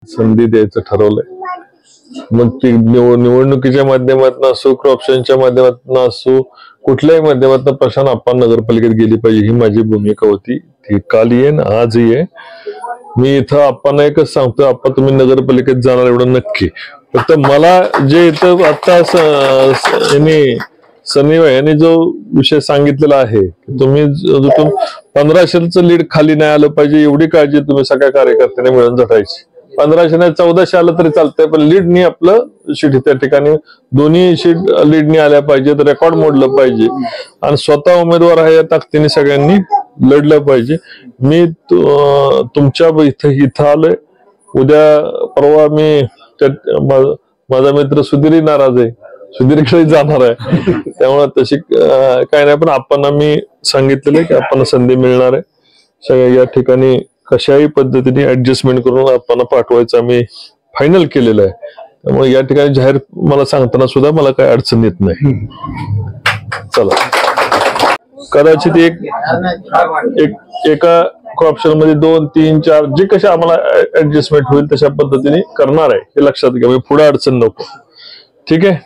संधी द्यायचं ठरवलंय। मग ती निवडणुकीच्या माध्यमातून असो, क्रॉप्शनच्या माध्यमातून असो, कुठल्याही माध्यमातून प्रशांत आप्पा नगरपालिकेत गेली पाहिजे ही माझी भूमिका होती। ती काल येईन, आजही आहे। मी इथं आप्पांना एकच सांगतो, आप्पा तुम्ही नगरपालिकेत जाणार एवढं नक्की। फक्त मला जे इथं आता सनी यांनी जो विषय सांगितलेला आहे, तुम्ही 1500चं लीड खाली नाही आलं पाहिजे एवढी काळजी तुम्ही सगळ्या कार्यकर्त्यांनी मिळून झटायची। 1500 नाही 1400 आलं तरी चालतंय, पण लीडनी आपलं शीट त्या ठिकाणी दोन्ही शीट लीडनी आल्या पाहिजेत, रेकॉर्ड मोडलं पाहिजे आणि स्वतः उमेदवार आहे या ताकदीने सगळ्यांनी लढलं पाहिजे। मी तुमच्या इथं आलोय, उद्या परवा मी माझा मित्र सुधीरही नाराज आहे, सुधीरकडे जाणार आहे। त्यामुळे तशी काय नाही, पण आपण मी सांगितलेलं आहे की आपण संधी मिळणार आहे। सगळ्या या ठिकाणी कशाही पद्धतीने ऍडजस्टमेंट करून आपण पाठवायचं आम्ही फायनल केलेलं आहे। त्यामुळे या ठिकाणी जाहीर मला सांगताना सुद्धा मला काही अडचण येत नाही। चला, कदाचित एका क्रॉप्शन मध्ये 2, 3, 4 जे कशा आम्हाला ऍडजस्टमेंट होईल तशा पद्धतीने करणार आहे, हे लक्षात घ्या। पुढे अडचण नको, ठीक आहे।